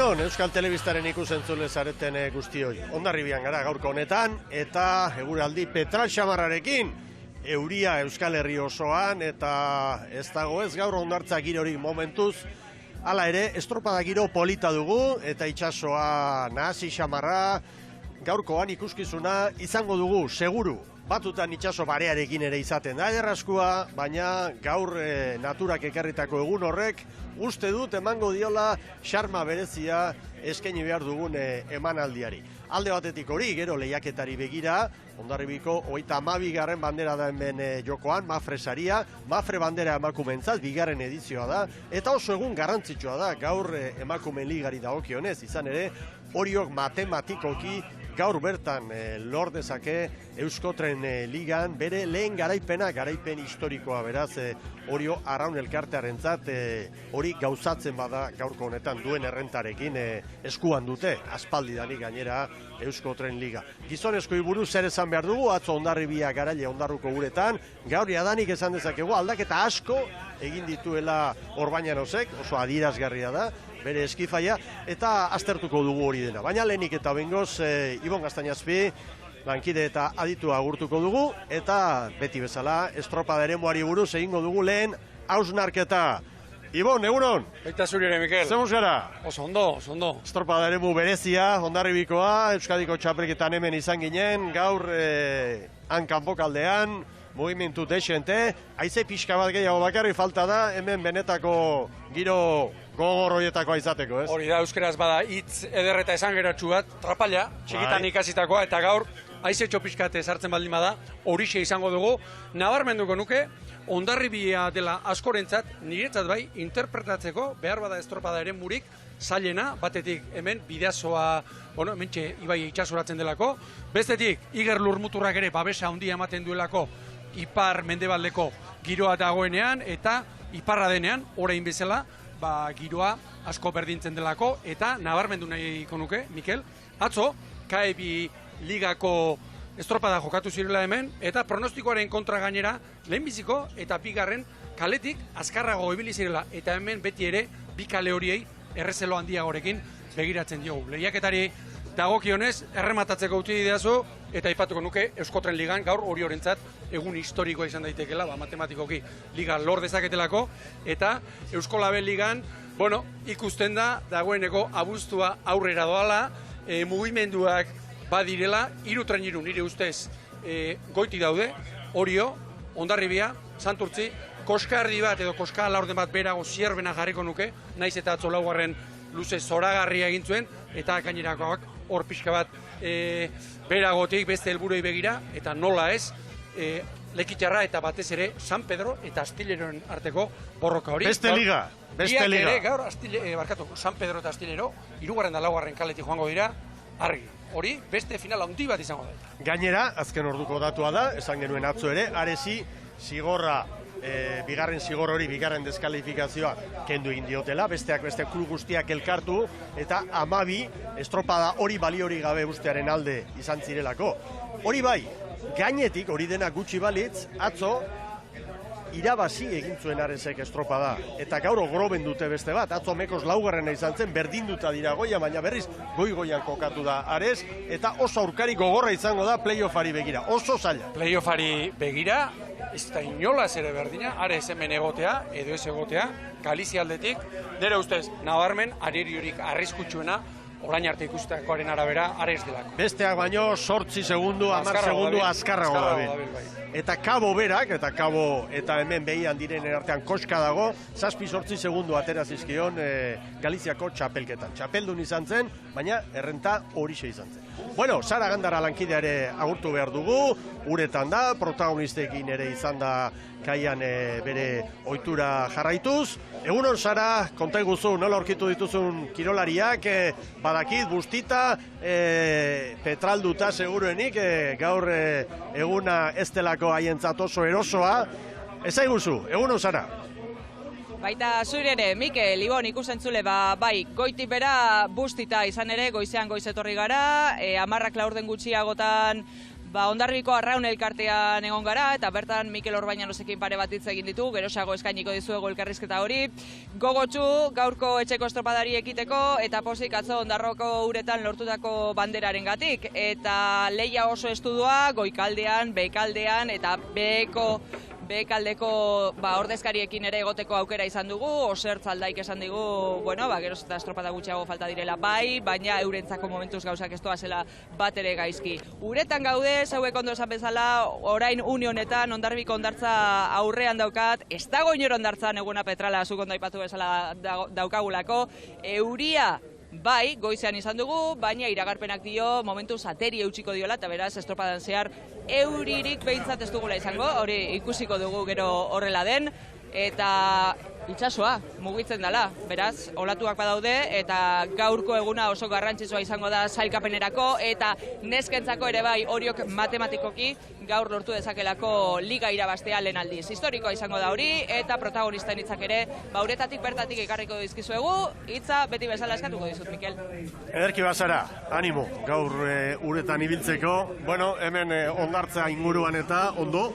Egunon, Euskal Telebistaren ikusentzule zareten guztioi. Hondarribian gara gaurko honetan, eta eguraldi Petral xamarrarekin, euria Euskal Herri osoan, eta ez dago ez gaur hondartza girorik momentuz. Hala ere, estropada giro polita dugu, eta itsasoa nahasi xamarra, gaurkoan ikuskizuna izango dugu, seguru. Batutan itsaso barearekin ere izaten da ederraskua, baina gaur naturak ekarritako egun horrek uste dut emango diola xarma berezia eskaini behar dugun emanaldiari. Alde batetik hori, gero lehiaketari begira, Hondarribiko 32. bandera da hemen jokoan, Mafre saria, Mafre bandera emakumeentzat, 2. edizioa da, eta oso egun garrantzitsua da gaur emakumeen ligari dagokionez, izan ere, Oriok matematikoki gaur bertan lor dezake Euskotren ligan bere lehen garaipen historikoa beraz Orio Arraun elkartearentzat hori gauzatzen bada gaurko honetan duen errentarekin eskuan dute aspaldidanik gainera Euskotren liga. Gizonezkoi buruz zer esan behar dugu, atzo Hondarribia garaile Hondarruko guretan, gaur jadanik esan dezakegu aldaketa asko egin dituela Orbañanosek, oso adierazgarria da, bere eskifaia, eta aztertuko dugu hori dena. Baina lehenik eta bengoz, Ibon Gaztañazpi, lankide eta aditua agurtuko dugu, eta beti bezala, estropada eremuari buruz egingo dugu lehen hausnarketa. Ibon, egunon? Baita zuri ere, Mikel. Zemuz gara? Oso ondo, oso ondo. Estropada eremu berezia, Hondarribikoa, Euskadiko txapelketan hemen izan ginen, gaur hankanpokaldean, mugimendu desente, haize pixka bat gehiago bakarri falta da, hemen benetako giro gogor horietakoa izateko, ez? Hori da, euskeraz bada hitz eder eta esan geratxu bat, trapala, txikitan ikasitakoa, eta gaur, haizetxo pixkate sartzen baldin bada, horixe izango dugu, nabarmenduko nuke, Hondarribia dela askorentzat, niretzat bai, interpretatzeko, behar bada estropada ere murik, zailena, batetik hemen bidazoa, bueno, hementxe ibai itxasoratzen delako, bestetik, Iger Lurmuturrak ere babesa handia ematen duelako, ipar mendebaldeko giroa dagoenean, eta iparra denean, orain bezala, giroa asko berdintzen delako, eta nabarmendu nahiko nuke, Mikel, atzo, KEB ligako estropada jokatu zirela hemen, eta pronostikoaren kontra gainera, lehenbiziko eta bigarren kaletik azkarrago ibili zirela, eta hemen beti ere, bi kale horiei errezelo handiagorekin begiratzen diogu. Lehiaketari dagokionez, errematatzeko utzi didazu, eta aipatuko nuke Euskotren ligan gaur Oriorentzat egun historikoa izan daitekela, matematikoki liga lor dezaketelako, eta Euskolabel ligan, bueno, ikusten da, dagoeneko abuztua aurrera doala, mugimenduak badirela, 3 treniru nire ustez goiti daude, Orio, Hondarribia, Santurtzi, koska erdi bat edo koska laurden bat berago zierbena jarriko nuke, naiz eta atzo laugarren luze zoragarria egin zuen, eta gainerakoak hor pixka bat beragotik beste helburuei begira, eta nola ez, Lekitxarra eta batez ere San Pedro eta Astileroen arteko borroka hori. Beste liga, beste liga. Gaur, San Pedro eta Astilero, 3. eta 4. kaletik joango dira, argi. Hori, beste final handi bat izango da. Gainera, azken orduko datua da, esan genuen atzo ere, arezi zigorra, bigarren zigor hori, bigarren deskalifikazioa kendu egin diotela, besteak beste klub guztiak elkartu, eta 12 estropada hori baliorik gabe ustearen alde izan zirelako. Hori bai, gainetik hori dena gutxi balitz, atzo, irabazi egin zuen Aresek estropada. Eta gaur ogroben dute beste bat, atzo Mekos 4. izan zen, berdinduta dira goia, baina berriz goi-goian kokatu da Ares, eta oso aurkari gogorra izango da playoffari begira, oso zaila. Playoffari begira, ez da inolaz ere berdina, Ares hemen egotea, edo ez egotea, Galizia aldetik, nire ustez, nabarmen, areriorik arriskutsuena, orain arte ikustakoaren arabera, Ares delako. Besteak baino, 8 segundu, 10 segundu azkarrago dabil. Eta Kabo berak, eta hemen behian direnen artean koska dago, 7-8 segundu atera zizkion Galiziako txapelketan. Txapeldun izan zen, baina errenta horixe izan zen. Bueno, Sara Gandara lankideare agurtu behar dugu, uretan da, protagonistekin ere izan da kaian bere ohitura jarraituz. Egunon, Sara, konta iguzu, nola aurkitu dituzun kirolariak, badakit, bustita, petralduta seguruenik, gaur eguna ez delako haientzat oso erosoa. Ez aiguzu, egunon, Sara? Baita zure ere, Mikel, Ibon ikusentzule, bai, goitik bera bustita izan ere, goizean goizetorri gara, 10 laurden gutxiagotan Hondarribiko Arraun elkartean egon gara, eta bertan Mikel Orbañanosekin pare bat hitz egin ditu, gerosago eskainiko dizuegu elkarrizketa hori. Gogotsu gaurko etxeko estropadari ekiteko, eta pozik atzo Hondarroko uretan lortutako banderarengatik. Eta lehia oso estudua, goikaldean, bekaldean, eta Bekaldeko ordezkariekin ere egoteko aukera izan dugu, Osertz Aldaik esan digu, geroz eta estropada gutxiago falta direla bai, baina eurentzako momentuz gauzak ez doazela bat ere gaizki. Uretan gaude, zeuek ondo esan bezala, orain une honetan Hondarribiko hondartza aurrean daukat, ez dago inor hondartzan eguna petrala zuk ondo aipatu bezala daukagulako, euria bai, goizean izan dugu, baina iragarpenak dio momentu ateri eutxiko diola, eta beraz, estropadan zehar euririk behintzat ez dugula izango, hori ikusiko dugu gero horrela den, eta itsasoa mugitzen dela, beraz, olatuak badaude, eta gaurko eguna oso garrantzitsua izango da sailkapenerako, eta neskentzako ere bai, horiok matematikoki gaur lortu dezakelako liga irabaztea lehen aldiz. Historikoa izango da hori, eta protagonisten hitzak ere, uretatik bertatik ekarriko dizkizuegu, hitza beti bezala eskatuko dizut, Mikel. Ederki bazara, animo, gaur uretan ibiltzeko, hemen hondartza inguruan eta ondo,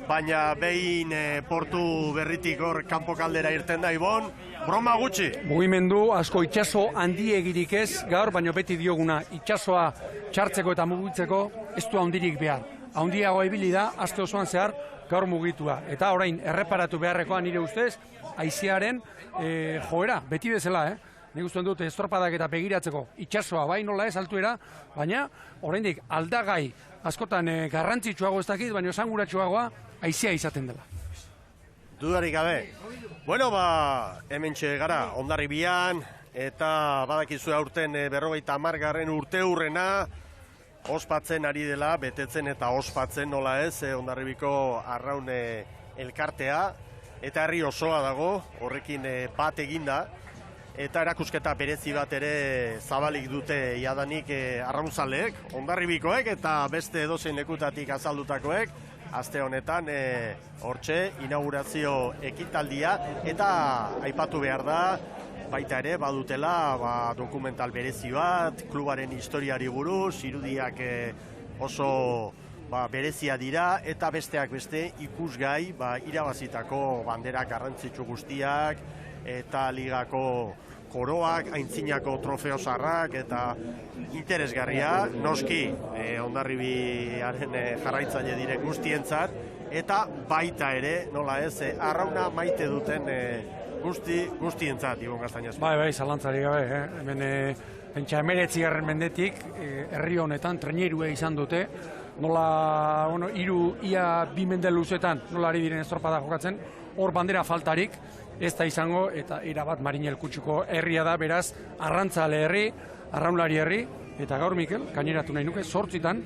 baina behin portu berritik hor kanpo kaldera irten da Ibon, broma gutxi. Mugimendu asko itsaso handiegirik ez, gaur, baina beti dioguna itsasoa txartzeko eta mugitzeko ez du handirik behar. Handiago ibili da, aste osoan zehar, gaur mugitua. Eta orain, erreparatu beharrekoa nire ustez, haizearen joera, beti bezala, Nik uste dut estropadak eta begiratzeko itsasoa bai nola ez altuera, baina oraindik aldagai askotan garrantzitsuago ez dakit, baina esanguratsuagoa haizea izaten dela. Dudarik gabe. Hementxe gara Hondarribian, eta badakizu aurten 50. urteurrena ospatzen ari dela, betetzen eta ospatzen nola ez, Hondarribiko Arraun elkartea, eta herri osoa dago, horrekin bat eginda, eta erakusketa berezi bat ere zabalik dute jadanik arraunzaleek, Hondarribikoek eta beste edozein lekutatik azaldutakoek, aste honetan hortxe inaugurazio ekitaldia, eta aipatu behar da, baita ere badutela dokumental berezi bat, klubaren historiari buruz, irudiak oso berezia dira, eta besteak beste ikusgai irabazitako banderak garrantzitsu guztiak, eta ligako koroak, aintzinako trofeo zarrak, eta interesgarria, noski Hondarribiaren jarraitzaile dire guztientzat, eta baita ere, nola ez, arrauna maite duten guztientzat, Ibon Gaztañaz. Bai, zalantzari gabe, hemen pentsa 19. mendetik, herri honetan, trenerue izan dute, nola, ia 2 mende luzetan, nola ari diren estropada jokatzen, hor bandera faltarik, ez da izango, eta erabat Marinel Kutxuko herria da, beraz, arrantzale herri, arraunlari herri, eta gaur, Mikel, gaineratu nahi nuke, 8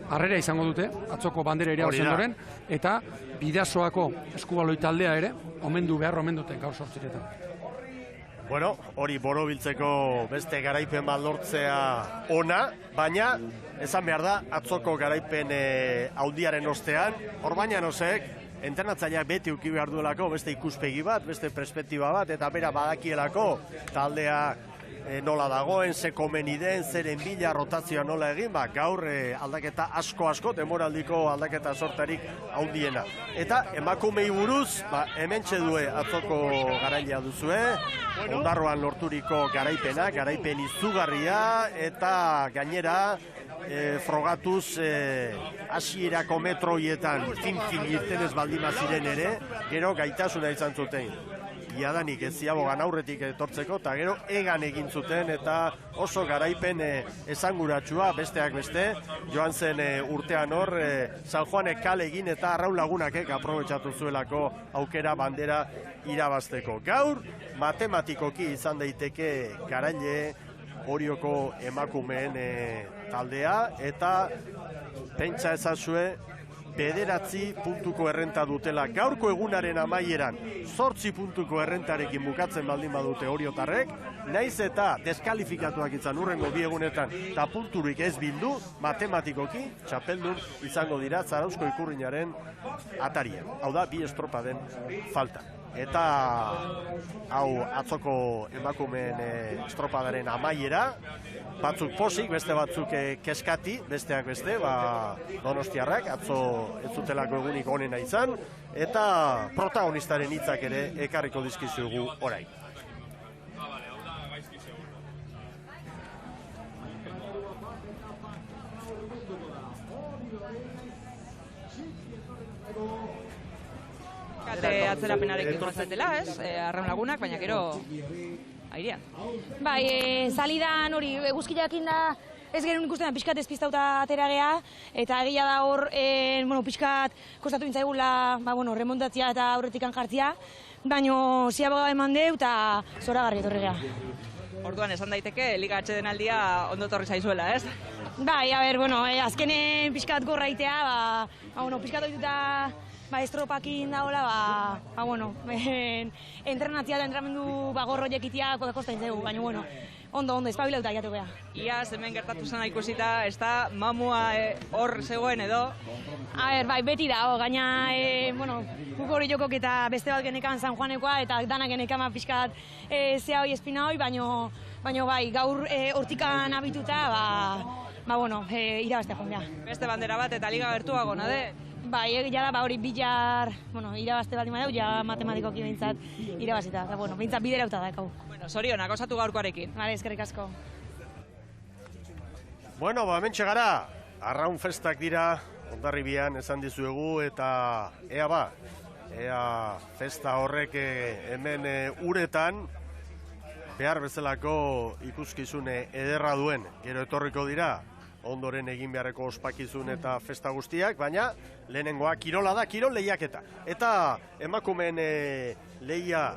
harrera izango dute, atzoko bandera irabazen doren, eta Bidasoako eskubaloi taldea ere, omendu duten gaur 8. Hori borobiltzeko beste garaipen bat lortzea ona, baina esan behar da, atzoko garaipen handiaren ostean, Orbañanosek entrenatzaileak beti uki behar duelako beste ikuspegi bat, beste perspektiba bat, eta bera badakielako taldea nola dagoen, ze komeni den, zeren bila rotazioa nola egin, gaur aldaketa asko, demoraldiko aldaketa sortarik handiena. Eta emakumei buruz, hementxe due atzoko garailea duzue, Hondarroan lorturiko garaipena, garaipen izugarria, eta gainera frogatuz hasierako metroietan fin irtenez baldima ziren ere, gero gaitasuna izan zuten. Iadanik ez ziabogan aurretik etortzeko, eta gero egan egin zuten, eta oso garaipen esanguratsua besteak beste, joan zen urtean hor, San Juanek kale egin eta Arraun Lagunakek aprobetxatu zuelako aukera bandera irabazteko. Gaur, matematikoki izan daiteke garaile Orioko emakumeen taldea, eta pentsa ezazue 9 puntuko errenta dutela gaurko egunaren amaieran 8 puntuko errentarekin bukatzen baldin badute oriotarrek, naiz eta deskalifikatuak izan urrengo 2 egunetan eta punturik ez bildu, matematikoki txapeldun izango dira Zarauzko Ikurrinaren ataria. Hau da, 2 estropaden falta. eta hau atzoko emakumeen estropadaren amaiera, batzuk posik, beste batzuk keskati, besteak beste, donostiarrak, atzo ez zutelako egunik onena izan, eta protagonistaren hitzak ere ekarriko dizkizugu orain. Kate atzerapenarekin joazetela, ez? Arraun lagunak, baina gero airean. Bai, salidan hori eguzkiarekin da ez genuen ikusten pixkat despistauta atera gea, eta egia da hor, pixkat kostatu intzaigula, remontatzia eta aurretikan jartzia, baina ziaboga eman deu eta zoragarri etorri gea. Orduan, esan daiteke, Liga atsedenaldia ondo torri zaizuela, ez? Bai, azkenen pixkat gorraitea, pixkat oituta estropakin daola, entrenatzia eta entrenamendu gorro jekitia kosta intzegu, baina ondo, espabilauta jatu geha. Iaz, hemen gertatu zena ikusita, ez da mamua hor zegoen edo? Bai, beti da, gaina, guk hori jokok eta beste bat genekan San Juanekoa, eta danak genekan pixkat zea hoi espina hoi, baina bai, gaur hortikan abituta, irabaztea joan geha. Beste bandera bat eta liga gertuago, nade? Bai, egia da, hori bilar, irabazte baldin badeu, ja matematikoki behintzat irabazita, eta behintzat biderauta da, ekau. Zorionak, osatu gaurkoarekin. Bale, eskerrik asko. Hementxe gara, arraun festak dira, Hondarribian esan dizuegu, eta ea festa horrek hemen uretan, behar bezalako ikuskizune ederra duen, gero etorriko dira, ondoren egin beharreko ospakizun eta festa guztiak, baina lehenengoa kirola da, kirol lehiaketa. Eta emakumeen lehia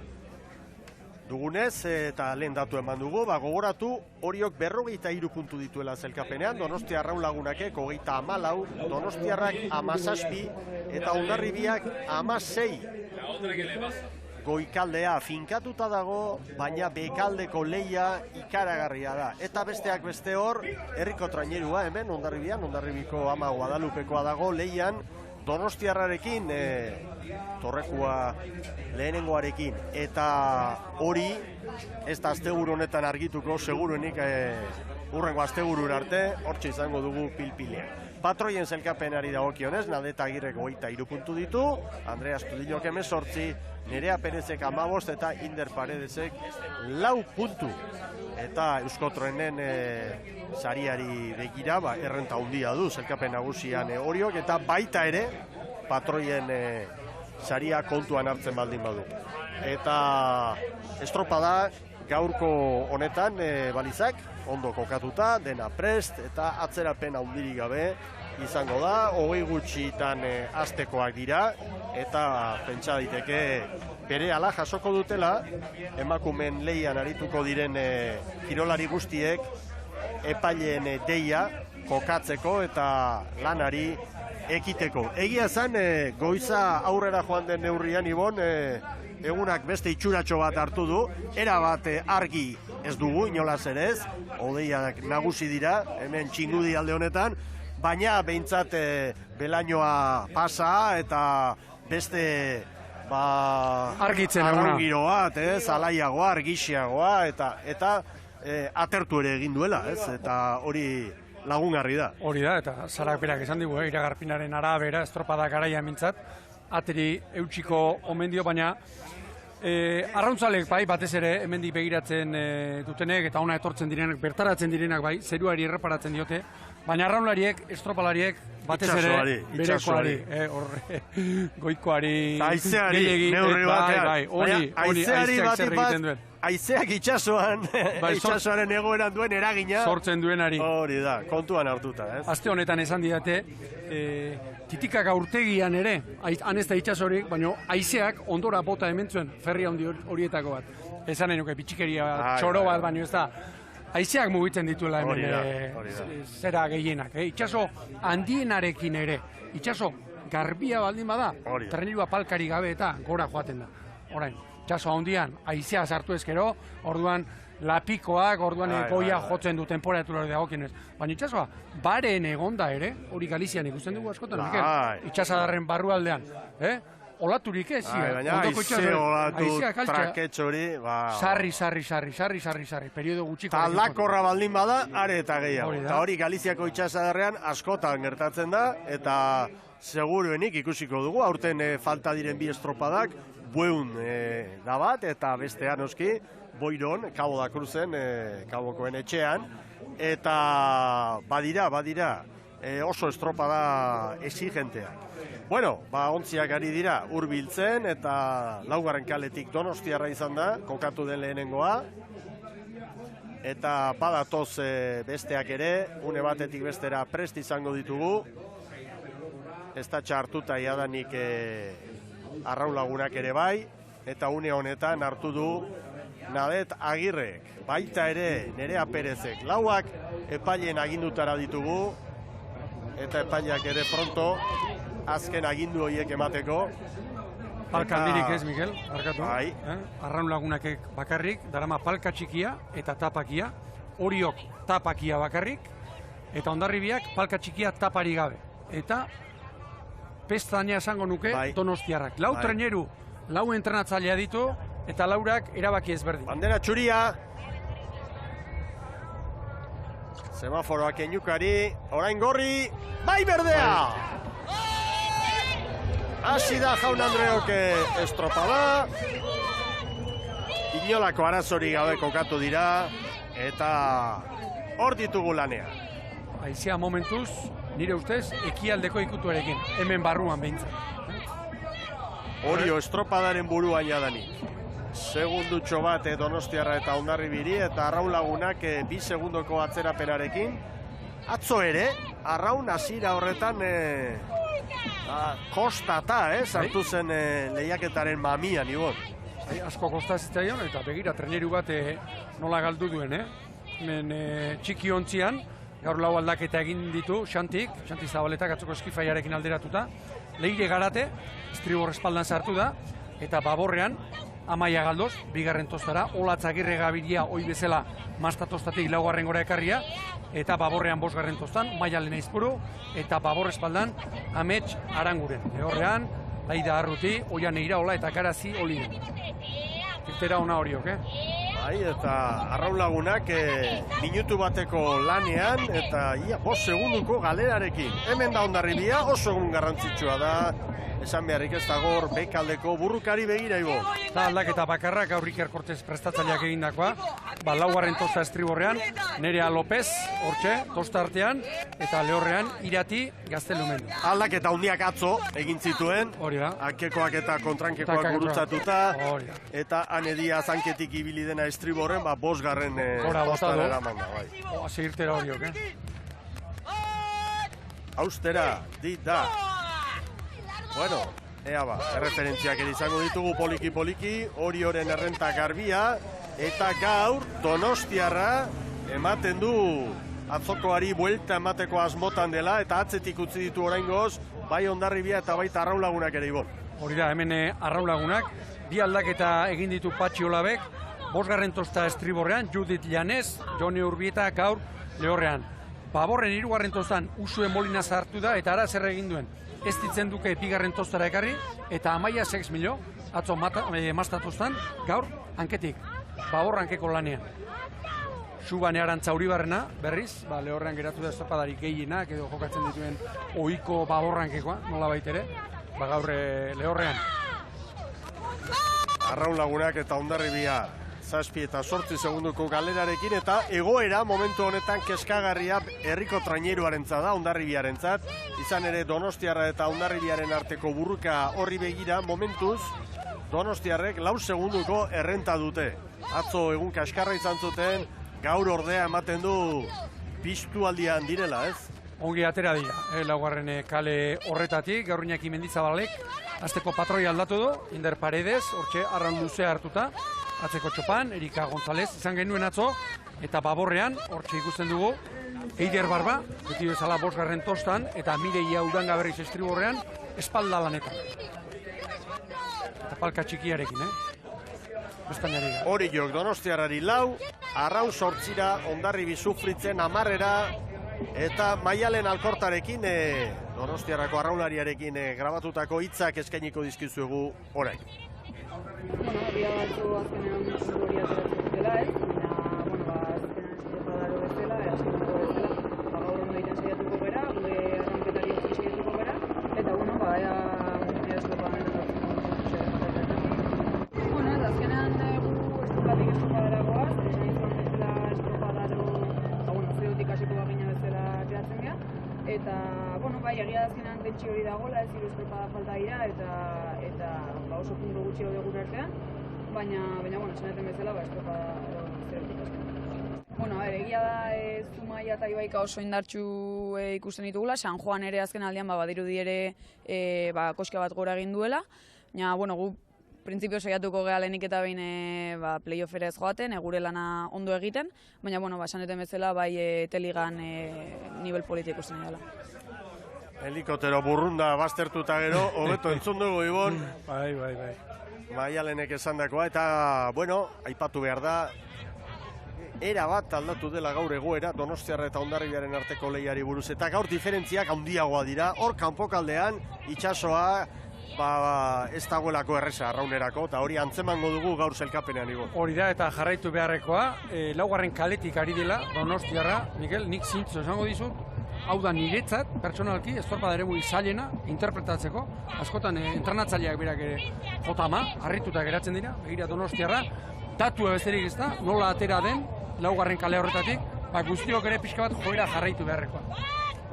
dugunez, eta lehen datu eman dugu, gogoratu Oriok 43 puntu dituela zelkapenean, Donostia Arraun Lagunakek 34, Donostiarrak 17 eta Hondarribiak 16. Goikaldea finkatuta dago, baina bekaldeko lehia ikaragarria da. Eta besteak beste hor, herriko trainerua hemen, Hondarribian, Hondarribiko ama Guadalupekoa dago lehian, Donostiarrarekin, Torrekua lehenengoarekin, eta hori ez da asteburu honetan argituko, seguruenik urrengo asteburura arte, hortxe izango dugu pilpilean. Patroien zelkapenari dagokionez, Nadeta Agirrek 23 puntu ditu, Andrea Astudilok 18, Nerea Perezek 15 eta Inder Paredesek 4 puntu. Eta Euskotrenen sariari begira, errenta handia du zelkapen nagusian Oriok, eta baita ere patroien saria kontuan hartzen baldin badu. Eta estropada gaurko honetan balizak, ondo kokatuta, dena prest, eta atzerapen handirik gabe izango da, 20 gutxitan hastekoak dira, eta pentsa daiteke berehala jasoko dutela, emakumeen lehian arituko diren kirolari guztiek epaileen deia kokatzeko eta lanari ekiteko. Egia esan, goiza aurrera joan den neurrian, Ibon, egunak beste itxuratxo bat hartu du, era bat argi ez dugu, inolaz ere ez, hodeiak nagusi dira, hemen txingudi alde honetan, baina behintzat belainoa pasa eta beste argitzen arraungiro bat, alaiagoa, argixiagoa, eta atertu ere egin duela, eta hori lagungarri da. Hori da, eta Sarak berak esan digu, iragarpinaren arabera, estropada garaia mintzat, ateri eutxiko omen dio, baina arrauntzalek bai, batez ere hemendik begiratzen dutenek eta ona etortzen direnak, bertaratzen direnak bai, zeruari erreparatzen diote, baina arraunlariek, estropalariek, batez ere berekoari, goikoari, aizeari, neurri batean, aizeari zer egiten duen. Aizeak itxasoaren egoeran duen eragina. Sortzen duenari. Hori da, kontuan hartuta, ez? Aste honetan esan didate, titikak aurtegian ere, han ez da itxasorik, baina aizeak ondora bota hemen zuen, ferri handi horietako bat. Esan nahi nuke, bitxikeria txoro bat, baina ez da, aizeak mugitzen dituela hemen zera gehienak. Itxaso handienarekin ere, itxaso garbia baldin bada, trenilua palkari gabe eta gora joaten da. Orain, itxaso handian, aizea sartu ezkero, orduan lapikoak, orduan goia jotzen du temperatura dagokienez. Baina itxasoa, baren egonda ere, hori Galizian ikusten dugu askotan, itxasadarren barrualdean. olaturik ez, baina aize olatu traketxori, sarri, periodo gutxiko. Talakorra baldin bada, are eta gehiago. Eta hori Galiziako itxasadarrean askotan gertatzen da, eta seguruenik ikusiko dugu, aurten falta diren bi estropadak, Bueun da bat, eta bestean noski, Boiron, Cabo da Cruzen, Cabokoen etxean, eta badira, oso estropada exigenteak. Bueno, ontziak ari dira hurbiltzen eta laugarren kaletik Donostiarra izan da, kokatu den lehenengoa. Eta badatoz besteak ere, une batetik bestera prest izango ditugu. Ez da txartuta iadanik arraulagunak ere bai, eta une honetan hartu du Nadet Agirrek, baita ere Nerea Perezek. Lauak epaileen agindutara ditugu, eta epaileak ere pronto azken agindu horiek emateko. Palkandirik ez, Mikel, barkatu. Arraun lagunakek bakarrik, darama palka txikia eta tapakia, Oriok tapakia bakarrik, eta Hondarribiak palka txikia tapari gabe. Eta pestaina esango nuke Donostiarrak. Lau treneru, lau entrenatzailea ditu, eta laurak erabaki ezberdin. Bandera txuria. Semaforoak enyukari, orain gorri, bai berdea! Hasi da Jaun Andreok estropada. Inolako arazori gabe kokatu dira, eta hor ditugu lanean. Aizea momentuz, nire ustez, ekialdeko ikutuarekin, hemen barruan behintzen. Orio estropadaren buruan jadanik. Segundutxo bat Donostiarra eta Hondarribiri, eta Arraun lagunak 2 segundoko atzerapenarekin. Atzo ere, Arraun hasiera horretan kostata, sartu zen lehiaketaren mamian, Ibon. Asko kostazitzaion, eta begira treneru bat nola galdu duen, hemen txiki ontzian, gaur lau aldaketa egin ditu, Xanti Zabaletak atzoko eskifaiarekin alderatuta, Leire Garate, estribor espaldan sartu da, eta Baborrean, Amaia Galdoz, bigarren tostara, Olatz Agirre Gabiria hoi bezala mastatostatik laugarren gora ekarria, eta Baborrean 5. tostan, Maialen Aizpuru, eta Babor espaldan, Amets Aranguren. Lehorrean, Laida Arruti, Oian Eiraola eta Karazi Olin. Irtera ona horiok, Bai, eta Arraun lagunak minutu bateko lanean, eta 5 segunduko galerarekin. Hemen da Hondarribia, oso egun garrantzitsua da, esan beharrik ez dago hor bekaldeko burrukari begira, Ibo. Eta aldaketa bakarrak gaur Iker Kortez prestatzaileak egindakoa, laugarren tosta estriborrean, Nerea López, hortxe, tosta artean, eta Lehorrean Irati Gaztelumen. Aldaketa hundiak atzo egin zituen, akekoak eta kontrankekoak gurutzatuta, eta anedia zanketik ibili dena estriborren, 5. tostara eraman da. Hasi irtera horiok, Austera, dit da. Bueno, ea erreferentziak izango ditugu poliki, Orioren errenta garbia, eta gaur Donostiarra ematen du atzokoari buelta emateko asmotan dela, eta atzetik utzi ditu oraingoz, bai Hondarribia eta baita Arraun lagunak ere, Ibon. Hori da, hemen Arraun lagunak, bi aldaketa egin ditu Patxi Olabek, 5. tosta estriborrean, Judith Llanez, Joni Urbieta gaur Lehorrean. Baborren 3. tostan Usue Molina sartu da, eta ara zer egin duen. Ez ditzen duke 2. tostara ekarri, eta Amaia Sexmilo, atzo mastatostan, gaur, hanketik, Babor hankeko lanean. Subane Arantza Uribarrena, berriz, Lehorrean geratu da estropadari gehienak, edo jokatzen dituen ohiko Babor hankekoa, nola baitere, gaur Lehorrean. Arraun lagunak eta Hondarribia 7 eta 8 segunduko galerarekin, eta egoera momentu honetan keskagarria herriko traineruarentzat da, Hondarribiarentzat. Izan ere Donostiarra eta Hondarribiaren arteko burruka horri begira, momentuz Donostiarrek 4 segunduko errenta dute. Atzo egun kaskarra izan zuten, gaur ordea ematen du piztu aldian direla, ez? Ongi atera dira, laugarren kale horretatik, gaur Iñaki Mendizabalek, azteko patroi aldatu du, Inder Paredes, hortxe Arraun luzea hartuta, atzeko txopan, Erika González izan genuen atzo, eta Baborrean, hortxe ikusten dugu, Eider Barba, beti bezala 5. tostan, eta Mireia Urangaberriz estriborrean, espalda lanetan. Eta palka txikiarekin, Espainiari gara. Hori jok Donostiarrari 4, Arraun 8, Hondarribi sufritzen 10, eta Maialen Alkortarekin, Donostiarrako arraunlariarekin grabatutako hitzak eskainiko dizkizuegu orain. Bia batzu azkenean hori ateratzen dela, ez? Baina, azkenean estropadaro bezala, azkeneko bezala, gaur ondo egiten saiatuko gara, gure arranketari egiten saiatuko gara, eta, ea estropadan azkenean gu estropatik estropadara goaz, esan izan bezala estropadaro, zeotik hasiko bagina bezala ateratzen gara, eta, bai, egia azkenean tentsi hori dagoela, ez hiru estropada falta dira, eta oso puntu gutxi hori gure artean, baina, esan bezala, estropada zeotik hasiko. Egia da Zumaia eta Ibaika oso indartsu ikusten ditugula, San Juan ere azken aldean badirudi ere koska bat gora egin duela, baina, gu printzipio saiatuko geha lehenik eta behin playoffera ez joaten, gure lana ondo egiten, baina, esan duten bezala, bai Teligan nivel politik ikusten dela. Helikotero burrunda baztertuta gero, hobeto entzun dugu, Ibon. Bai. Maialenek esandakoa, eta, aipatu behar da, era bat aldatu dela gaur egoera, Donostiarra eta Hondarribiaren arteko lehiari buruz, eta gaur diferentziak handiagoa dira, hor kanpokaldean, itsasoa, ez dagoelako erresa arraunerako, eta hori antzemango dugu gaur zelkapenean, Ibon. Hori da, eta jarraitu beharrekoa, laugarren kaletik ari dela, Donostiarra, Mikel, nik zintzu esango dizut, hau da niretzat, pertsonalki, estropada eremu izailena, interpretatzeko, askotan entrenatzaileak berak jotama, harrituta geratzen dira, begira Donostiarra, datua besterik ez da, nola atera den, laugarren kale horretatik, guztiok ere pixka bat joera jarraitu beharrekoa.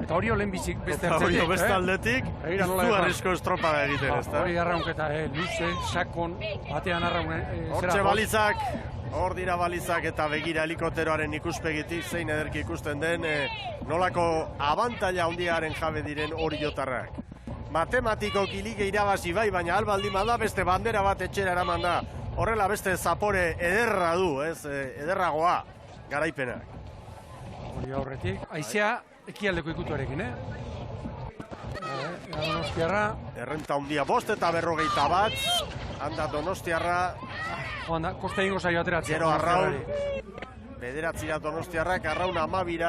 Eta hori olen bizik beste hartzetik. Eta hori beste aldetik, izugarrizko estropada egiten, ez da? Hori arraunketa, luze, sakon, batean arraunen. Hortxe balizak, hor dira balizak eta begira helikopteroaren ikuspegitik zein ederki ikusten den, nolako abantaila handiaren jabe diren hori jotarrak. Matematiko kilige irabazi bai, baina albaldin bada beste bandera bat etxera eraman da. Horrela beste zapore ederra du, ederragoa garaipenak. Hori aurretik, haizea ekialdeko ikutuarekin, Donostiarra. Errenta handia 5 eta 51, handa Donostiarra. Joan da, koste egingo zaio ateratzea. Gero arraun, 9 Donostiarrak, arraun 12,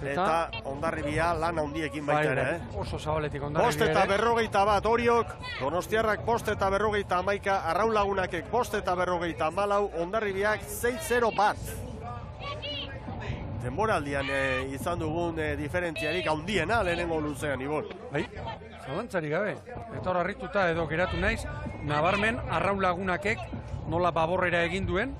eta Hondarribia lan handiekin baita ere. Oso zabaletik Hondarribia 5 eta 51, Oriok, Donostiarrak 5 eta 51, arraun lagunakek 5 eta 54, Hondarribiak 6-0 Denboraldian izan dugun diferentziarik handiena lehenengo luzean, Ibon. Bai, zalantzari gabe. Eta hor harrituta edo geratu naiz, nabarmen arraun lagunakek nola baborrera egin duen,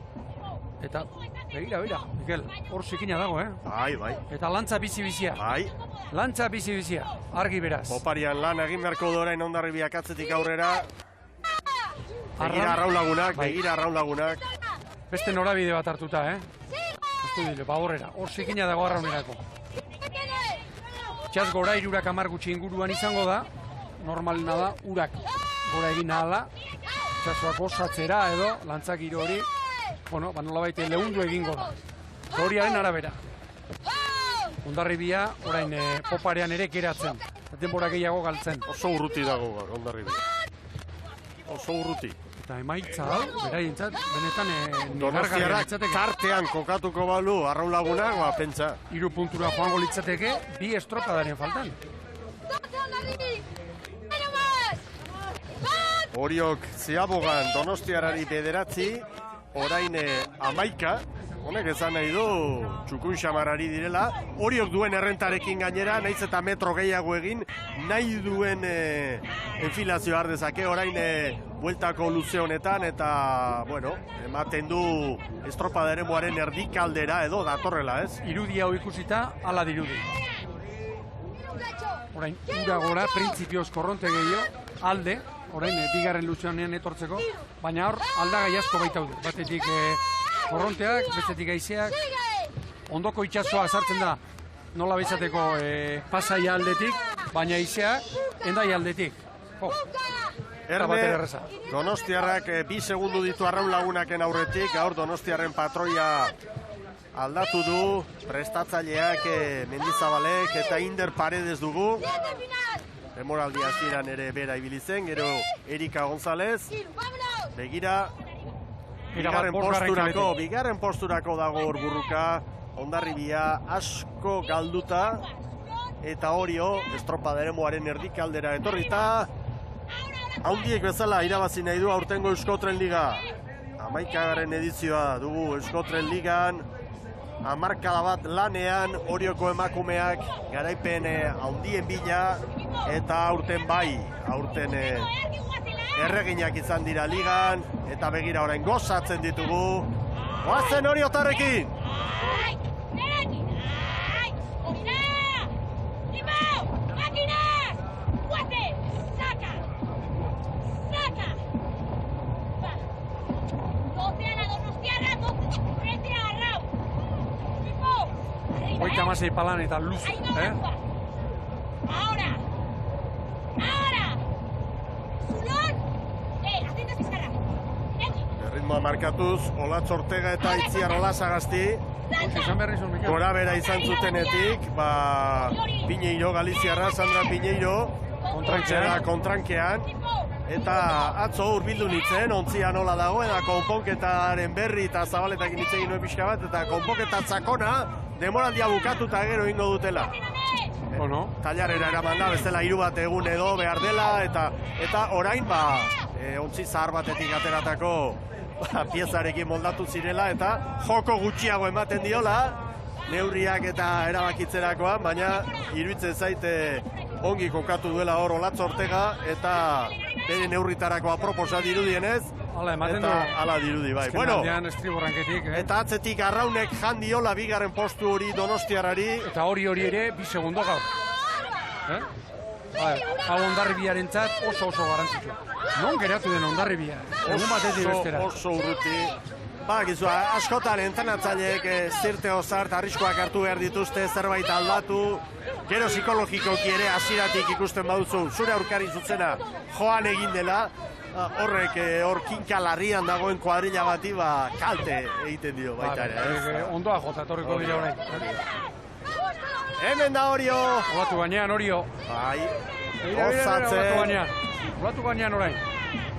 eta begira, Mikel, hor zikina dago, Bai. Eta lantza bizi-bizia. Bai. Lantza bizi-bizia, argi beraz. Poparian lan egin beharko orain Hondarribiak atzetik aurrera. Begira arraun lagunak. Beste norabide bat hartuta, baborrera, hor zikina dago arraunerako. Txaz gora irurak 10 gutxi inguruan izango da, normalena da, urak gora egin ahala, txasoak osatzera edo, lantzakiro hori, nola baite lehundu egingo da. Horiaren arabera. Hondarribia, orain Poparean ere geratzen, denbora gehiago galtzen. Oso urruti dago Hondarribia. Oso urruti. Eta emaitza hau, beraientzat, benetan Donostiarrak tartean kokatuko balu arraun lagunak, pentsa. 3 puntura joango litzateke, 2 estropadaren faltan. Oriok Ziabogan Donostiarrari 9, orain 11, honek esan nahi du txukun xamarrari direla, Oriok duen errentarekin gainera, nahiz eta metro gehiago egin, nahi duen enfilazio ardezake, orain bueltako luze honetan, eta, ematen du estropada eremuaren erdikaldera edo datorrela, ez? Irudi hau ikusita, ala dirudi. Orain, ura gora, printzipioz korronte gehiago, alde, orain, bigarren luze honean etortzeko, baina hor, aldagai asko baitaude. Batetik korronteak, bestetik haizeak, ondoko itsasoa sartzen da, nola bezateko pasai aldetik, baina haizeak, endai aldetik. Donostiarrak 2 segundu ditu arraun lagunaken aurretik, gaur Donostiarren patroia aldatu du, prestatzaileak Mendizabalek eta Inder Paredes dugu. Demoraldi hasieran ere bera ibili zen, gero Erika González. Begira, bigarren posturako dago hor burruka, Hondarribia asko galduta, eta Orio estropada eremuaren erdikaldera etorrita, haundiek bezala irabazi nahi du aurtengo Euskotren Liga. 11. edizioa dugu Euskotren Ligan, hamarkada bat lanean Orioko emakumeak garaipen haundien bila, eta aurten aurten erreginak izan dira ligan, eta begira orain gozatzen ditugu. Goazen Oriotarrekin! Hogeita hamasei palan eta luzu, Ahora. Zulon. Atentos bizkarra. Erritmoa markatuz, Olatz Ortega eta Itziar Olazagasti. Izan behar izan, Mikel. Gora bera izan zutenetik, Piñeiro, Galiziarra, Sandra Piñeiro, kontrankean. Eta atzo hurbildu nintzen, ontzia nola dago, eta konponketaren berri eta zabaletakin hitz egin nuen pixka bat, eta konponketa sakona demoraldia bukatuta gero ingo dutela. Bueno. Tailarera eraman da, bestela 3 bat egun edo behar dela, eta orain ontzi zahar batetik ateratako piezarekin moldatu zirela, eta joko gutxiago ematen diola, neurriak eta erabakitzerakoan, baina iruditzen zaite ongi kokatu duela hor Olatz Ortega, eta bere neurritarako aproposa dirudienez, Hala ematen du. eta hala dirudi, bai. Bueno, estriborranketik, eta atzetik Arraunek jandiola 2. postu hori Donostiarrari. Eta hori ere, 2 segundo gaur. Hau Hondarribiarentzat oso garrantzitsua. Non geratu den Hondarribia? Egun batetik bestera. Oso urruti. Gizu, askotan entrenatzaileek zirte osart, arriskoak hartu behar dituzte, zerbait aldatu, gero psikologikoki ere hasieratik ikusten baduzu, zure aurkari zuzena joan egin dela, horrek hor kinka larrian dagoen kuadrilla bati kalte egiten dio baita ere. Ondoa jota etorriko dira orain. Hemen da Orio! Olatu gainean, Orio. Bai, Osatzen. Olatu gainean orain.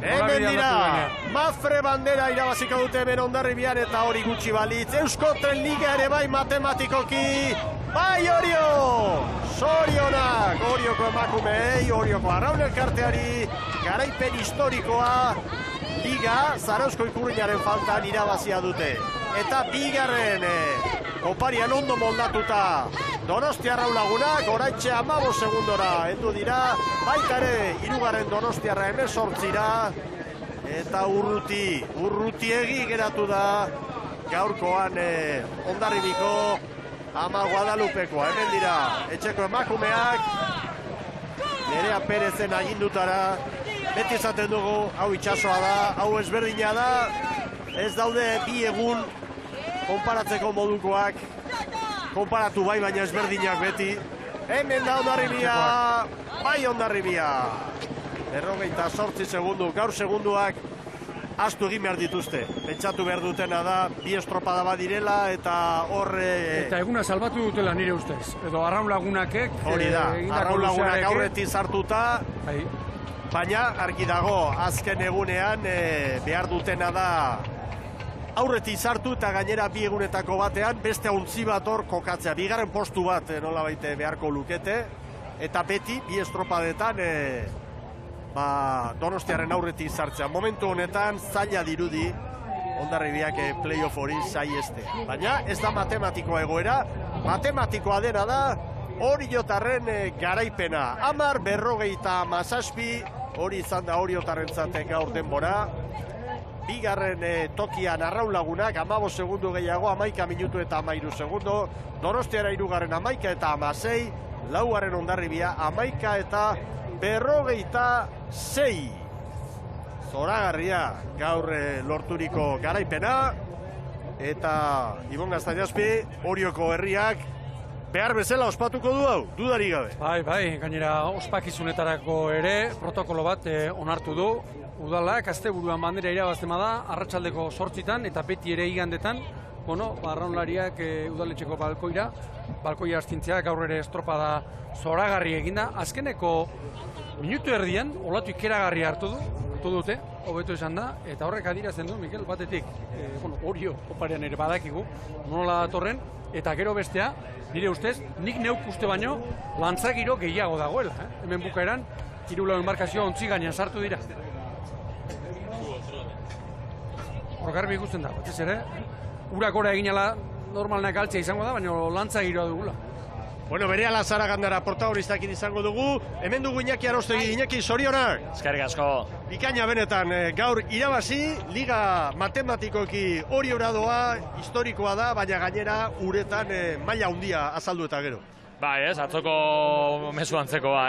Hemen dira, Mafre bandera irabaziko dute hemen Hondarribian, eta hori gutxi balitz. Euskotren Liga ere bai matematikoki. Bai Orio! Zorionak! Orioko emakumei, Orioko Arraun elkarteari, garaipen historikoa, Liga, Zarauzko Ikurriñaren faltan irabazia dute. Eta 2. oparian ondo moldatuta. Donostiarra lagunak, oraintxe 15 segundora heldu dira, baita ere 3. Donostiarra 18ra, eta urrutiegi geratu da gaurkoan Hondarribiko Ama Guadalupekoa. Hemen dira etxeko emakumeak, Nerea Perezen agindutara, beti esaten dugu, hau itxasoa da, hau ezberdina da, ez daude 2 egun konparatzeko modukoak, konparatu bai, baina ezberdinak beti. Hemen da Hondarribia, bai Hondarribia. 48 segundu, gaur segunduak astu egin behar dituzte. Pentsatu behar dutena da, 2 estropada bat direla, eta horre... Eta eguna salbatu dutela nire ustez. Edo Arraun Lagunakek... Hori da, Arraun Lagunak aurretik sartuta, baina argi dago, azken egunean behar dutena da aurretik sartu eta gainera 2 egunetako batean beste ontzi bat hor kokatzea. 2. postu bat nola baite beharko lukete, eta beti 2 estropadetan Donostiaren aurretik sartzea. Momentu honetan zaila dirudi Hondarribiak playoff hori saieste. Baina ez da matematikoa egoera, matematikoa dena da Oriotarren garaipena. 10:57 hori izan da Oriotarrentzat gaur denbora. 2. tokian Arraun Lagunak 15 segundu gehiago, 11 minutu eta 13 segundu. Donostiara 3. 11 eta 16, 4. Hondarribia 11 eta 56. Zoragarria gaur lorturiko garaipena, eta Ibon Gaztañazpi, Orioko herriak behar bezala ospatuko du hau, dudarik gabe. Bai, gainera ospakizunetarako ere protokolo bat onartu du. Udalak asteburuan bandera irabaztema da, arratsaldeko 8 eta beti ere igandetan, arraunlariak udaletxeko balkoia astintzea, gaur ere estropada zoragarri eginda. Azkeneko minutu erdian, olatu ikeragarri hartu du, lortu dute, hobeto izan da, eta horrek adierazten du, Mikel, batetik, Orio oparean ere badakigu, nola datorren, eta gero bestea, nire ustez, nik neuk uste baino, lantzagiro gehiago dagoela. Hemen bukaeran, 3 embarkazio ontzi gainean sartu dira. Hor garbi ikusten da, batez ere, urak gora eginala normalnak altzea izango da, baina lantzagiroa dugula. Bueno, berehala Zaragandara protagonistak izango dugu. Hemen dugu Iñaki Arostegi. Iñaki, zorionak! Eskerrik asko. Bikaina benetan, gaur irabazi, liga matematikoki hori doa, historikoa da, baina gainera uretan maila handia azaldu eta gero. Bai, atzoko mezu antzekoa,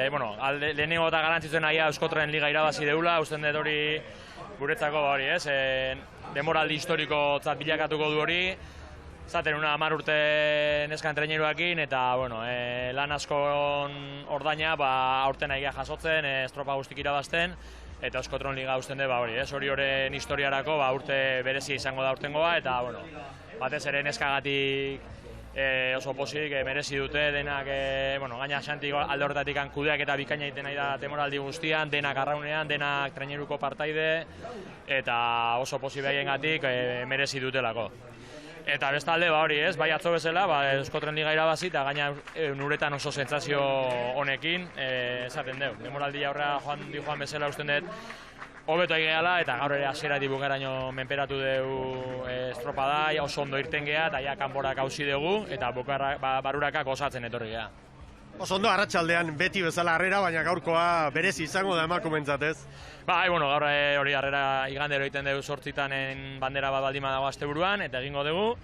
bueno, lehenengo eta garantzitzen naia Euskotren liga irabazi deula, usten dut hori guretzako hori, demoraldi historiko zat bilakatuko du hori, zaten una 10 urte neska entreineruakin, eta, bueno, lan askon ordaina, aurten aigia jasotzen, estropa guztik irabazten, eta Euskotron liga usten dut, hori, hori horren historiarako, urte berezia izango da urtengoa, eta, bueno, batez ere neskagatik oso posik, merezi dute, denak, gaina Xanti alde horretatik kudeak eta bikaina egiten nahi da temoraldi guztian, denak arraunean, denak traineruko partaide, eta oso posik behiengatik merezi dutelako. Eta bestalde, hori bai atzo bezala, Euskotren liga irabazi, eta gaina uretan oso sentsazio honekin, esaten dugu. Demoraldi aurrera joan bezala usten dut, hobeto egeala, eta gaur ere hasieratik bukaraino menperatu dugu estropada, oso ondo irten geha, eta ja kanporak hausi dugu, eta barurakak osatzen etorri geha. Oso ondo, arratsaldean beti bezala harrera, baina gaurkoa berezi izango da emakumentzat ez? Bueno, gaur hori harrera igandero egiten dugu 8 bandera bat baldima dago asteburuan, eta egingo dugu.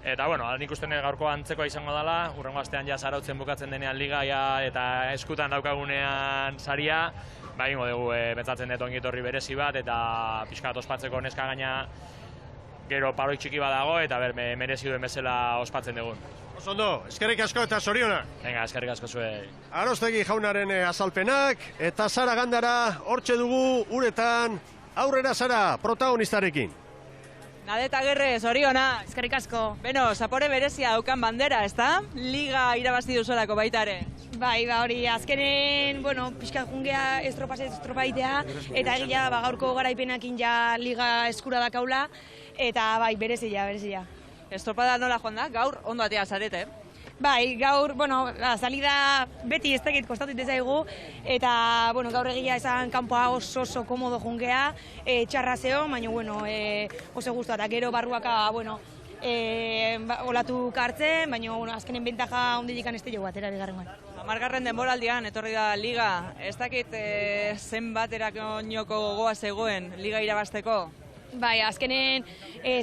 Eta, bueno, nik uste gaurkoa antzekoa izango dela, hurrengo astean ja zarautzen bukatzen denean liga eta eskutan daukagunean saria, egingo dugu betzatzen dut ongietorri berezi bat, eta pixka bat ospatzeko neska gaina gero paroi txiki bat dago, eta merezi duen bezala ospatzen dugun. Oso ondo, eskerrik asko eta zorionak. Venga, eskerrik asko zuei. Arostegi jaunaren azalpenak, eta Zaragandara hortxe dugu uretan, aurrera Zara, protagonistarekin. Nadeta Gerre, zorionak. Eskerrik asko. Beno, zapore berezia daukan bandera, ezta? Liga irabazi duzolako baita ere. Bai, hori, azkenen, pixka jungea estropa ditea, eta egia gaurko garaipenakin ja liga eskura dakaula, eta bai, berezia. Estropada nola joan da? Gaur ondo atea zarete. Bai, gaur, salida beti ez dakit kostatu zaigu, eta, gaur egia esan kanpoa oso komodo jungea, txarra zeo, baina, oso guztua, eta gero barruaka, olatu kartzen, baina, azkenen bentaja ondilikan ez dugu atera bigarrengoan. 10. denboraldian etorri da liga, ez dakit zenbaterakonioko gogoa zegoen liga irabazteko? Bai, azkenen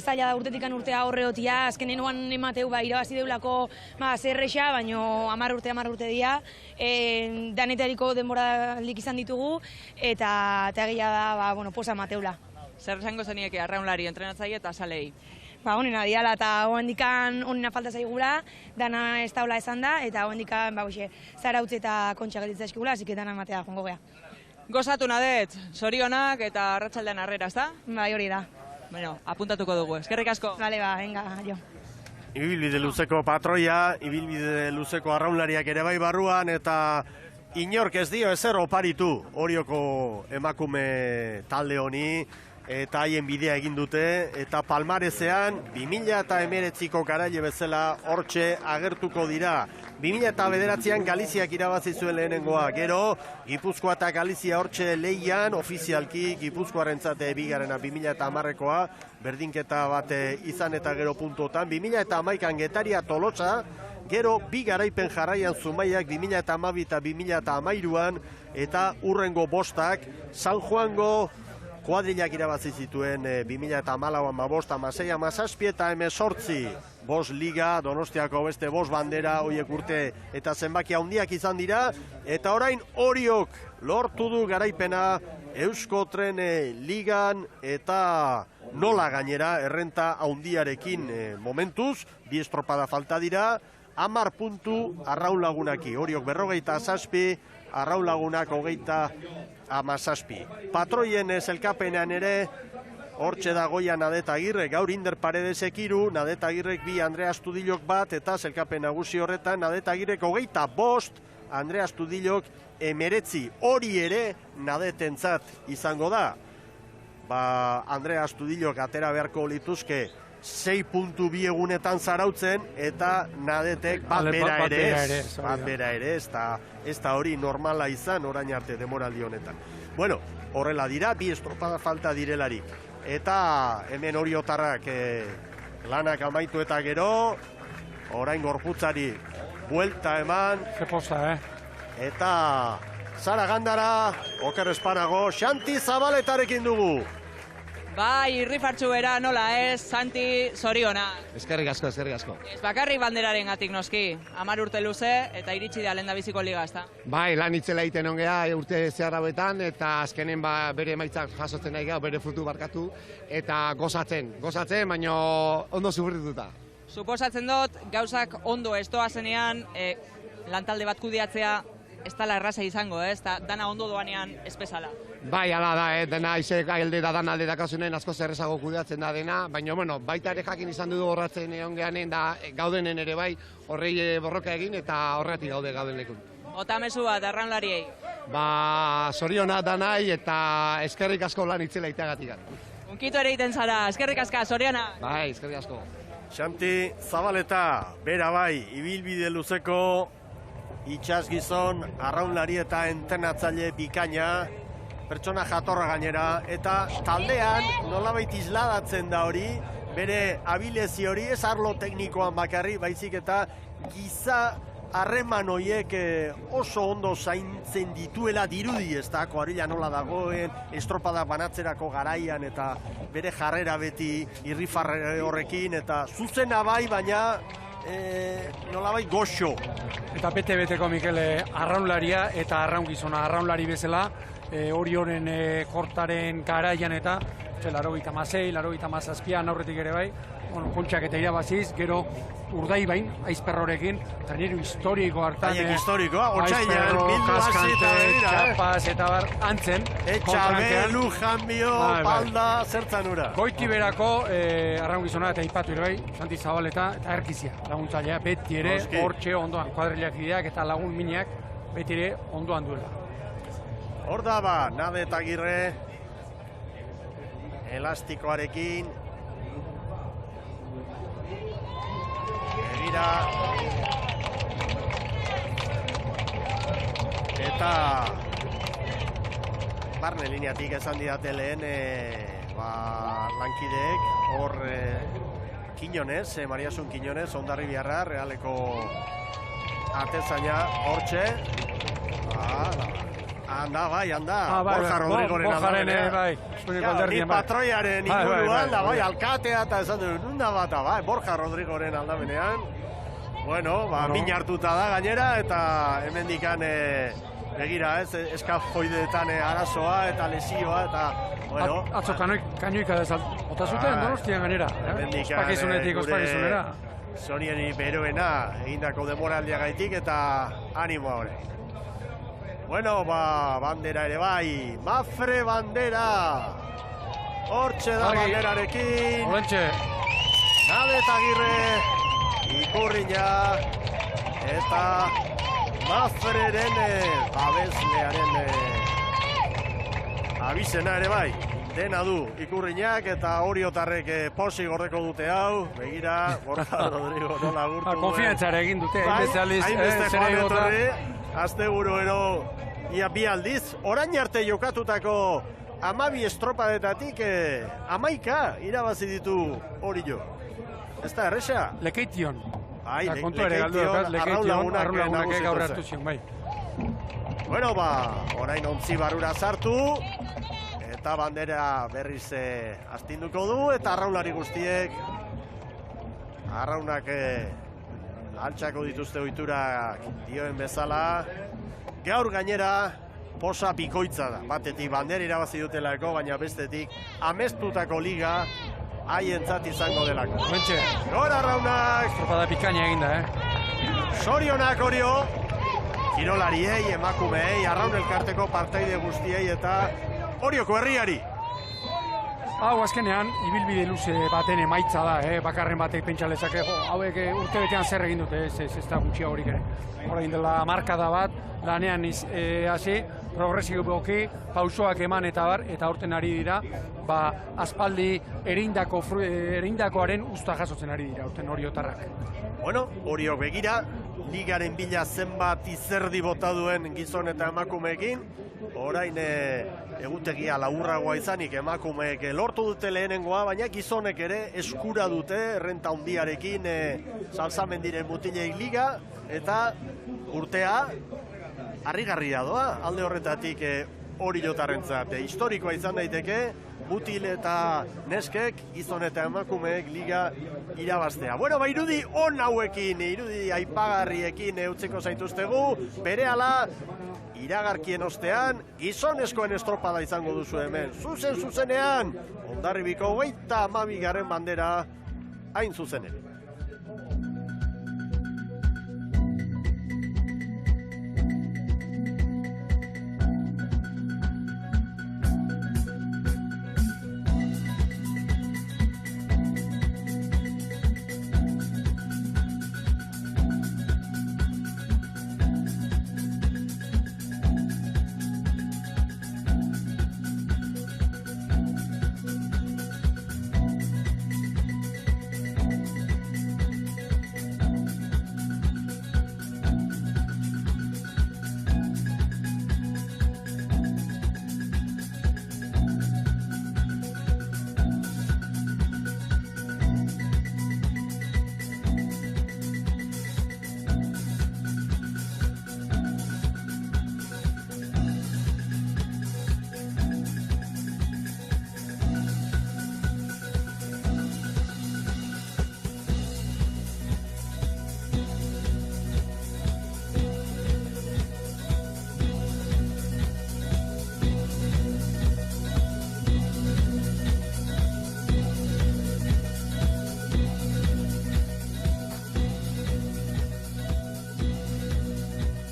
zaila da urtetikan urtea horreotia, azkenen oan emateu irabazi deulako zerresa, baina 10 urte dira, danetariko denboralik izan ditugu, eta egia da, posa mateula. Zer esango zenieke arraunlari, entrenatzaile eta salei? Honena diala, eta hondikan honena falta zaigula, dana ez taula esan da, eta hondikan zarautze eta kontxa gelitza eskigula, hasik dana matea jongo gea. Gozatu nadet, zorionak eta arratsaldean harrera, ezta? Bai, hori da. Bueno, apuntatuko dugu, eskerrik asko. Vale, venga, jo. Ibilbide luzeko patroia, ibilbide luzeko arraunlariak ere bai barruan, eta inork ez dio ezer oparitu Orioko emakume talde honi, eta haien bidea egin dute, eta palmarezean 2019ko garaile bezala hortxe agertuko dira. 2009an Galiziak irabazi zuen lehenengoa, gero Gipuzkoa eta Galizia hortxe lehian, ofizialki Gipuzkoarentzat bigarrena 2010koa, berdinketa bat izan eta gero puntuotan, 2011an Getaria Tolosa, gero bi garaipen jarraian Zumaiak 2012 eta 2013an, eta urrengo bostak San Juango kuadrilak irabazi zituen 2014an 15, 16, 17 eta 18. Bost liga, Donostiako beste bost bandera, hoiek urte eta zenbaki handiak izan dira, eta orain Oriok lortu du garaipena Euskotren ligan, eta nola gainera errenta handiarekin momentuz, 2 estropada falta dira, 10 puntu Arraun Lagunaki, Oriok 47, Arraun Lagunak 37. Patroien zelkapenean ere, hortxe dagoia Nadeta Agirre, gaur Inder Paredesek 3, Nadeta Agirrek 2, Andrea Astudilok 1, eta zelkapen nagusi horretan Nadeta Agirrek 25, Andrea Astudillok 19 hori ere nadetentzat izango da. Andrea Astudillok atera beharko lituzke 6.2 egunetan zarautzen eta nadetek bat bera ere ez da hori normala izan orain arte demoraldi honetan. Bueno, horrela dira, 2 estropada falta direlarik. Eta hemen oriotarrak lanak amaitu eta gero, orain gorputzari buelta eman. Eta Sara Gandara, oker espanago, Xanti Zabaletarekin dugu. Bai, irrifartxu bera, nola ez, Santi, zoriona. Eskerrik asko. Ez bakarrik banderaren gatik noski, 10 urte luze eta iritsi da lehendabiziko liga, ezta? Bai, lan itzela egiten ongea urte zehar hauetan, eta azkenen bere emaitzak jasotzen nahi gau, bere frutu barkatu, eta gozatzen, baina ondo sufrituta. Suposatzen dut, gauzak ondo estoa zenean, lantalde bat kudeatzea, ez dala erraza izango, ez? Dana ondo doanean ez bezala. Bai, ala da, dena izek alde da dan alde dakasunen asko zerrezago kudeatzen da dena, baina, baita ere jakin izan dugu horratzen egon gehanen, da gaudenen ere bai, horrei borroka egin eta horretik gaude gauden lekun. Ota mezu bat, arraunlariei? Zoriona da nahi eta eskerrik asko lan itzela itagatik. Unkitu ere iten zara, eskerrik aska, zoriona? Bai, eskerrik asko. Xanti Zabaleta, bera bai, ibilbide luzeko, itxasgizon, arraunlari eta entrenatzaile bikaina, pertsona jatorra gainera, eta taldean nolabait isladatzen da hori, bere abilezi hori ez arlo teknikoan bakarri, baizik eta giza harreman horiek oso ondo zaintzen dituela dirudi, ez da, koarila nola dagoen, estropada banatzerako garaian, eta bere jarrera beti irrifarre horrekin, eta zuzena bai, baina nolabait goxo. Eta bete-beteko Mikele arraunlaria eta arraungizona, arraunlari bezala, Orionen kortaren garaian eta 86, 87 aurretik ere bai, kontxak eta irabaziz, gero Urdaibain, aizperrorekin, eta nire historiko hartan. Historikoa, Otsailean, bildu hasi eta begira. Txapaz eta bar, antzen. Etxabe, Lujanbio, Palda, zertzan ura. Goiti berako arraungizona eta ipatu ere bai, Santi Zabaleta eta Erkizia, laguntzailea, beti ere hortxe ondoan, kuadrilak ideak eta lagun mineak beti ere ondoan duela. Hor da Nade eta Agirre, elastikoarekin, begira, eta barne lineatik esan didate lehen lankideek, hor Quiñones, Mariasun Quiñones, Hondarribiarra, Realeko atezaina, hortxe, Anda, Borja Rodrigoren aldamenean. Ni patroiaren inguruan, bai, alkatea eta esan dut, nunda bat, bai, Borja Rodrigoren aldamenean. Bueno, min hartuta da gainera, eta hemendikan begira, ez, eskafoideetan arazoa eta lesioa, eta, bueno. Atzo kainoika ota zuten, Donostian gainera. Ospakizunetik, ospakizunera. Sonieri beroena egindako demoraldia gaitik, eta animoa hori. Bueno, bandera ere bai, Mafre bandera, hortxe da banderarekin, Nade eta Agirre, Ikurriña, eta Mafreren babeslearen abizena ere bai, dena du Ikurriñak eta Oriotarrek posi gordeko dute hau, begira, Borja Rodrigo nola gurtu duen. Konfiantzara egin dute, hainbeste joan etorri, asteburu ero ia bi aldiz, orain arte jokatutako 12 estropadetatik 11 irabazi ditu Orio. Ez da erresa? Lekeition. Lekeition, arraulagunak gaur hartu zion, bai. Bueno, orain ontzi barrura sartu, eta bandera berriz astinduko du, eta arraunlari guztiek, arraunak altxako dituzte ohiturak dioen bezala, gaur gainera posa bikoitza da. Batetik bandera irabazi dutelako, baina bestetik amestutako liga haientzat izango delako. Gora arraunak! Estropada bikaina eginda, Zorionak Orio, kirolariei, emakumeei, arraun elkarteko partaide guztiei eta Orioko herriari. Hau azkenean, ibilbide luze baten emaitza da, bakarren batek pentsalezak, hauek urtebetean zer egin dute, ez da gutxia horik ere. Horain dela markada bat, lanean hasi, progresiboki, pausoak eman eta bar, eta aurten ari dira, aspaldi erindakoaren usta jasotzen ari dira, aurten oriotarrak. Bueno, Oriok begira, ligaren bila zenbat izerdi bota duen gizon eta emakumeekin, orain egutegia laburragoa izanik emakumeek lortu dute lehenengoa, baina gizonek ere eskura dute errenta handiarekin Salsamendiren mutilei liga, eta urtea harrigarria doa, alde horretatik Oriotarrentzat historikoa izan daiteke, mutil eta neskek, gizon eta emakumeek liga irabaztea. Bueno, irudi on hauekin, irudi aipagarriekin utziko zaituztegu, berehala iragarkien ostean, gizonezkoen estropada izango duzu hemen. Zuzenean, Hondarribiko 52. bandera hain zuzen ere.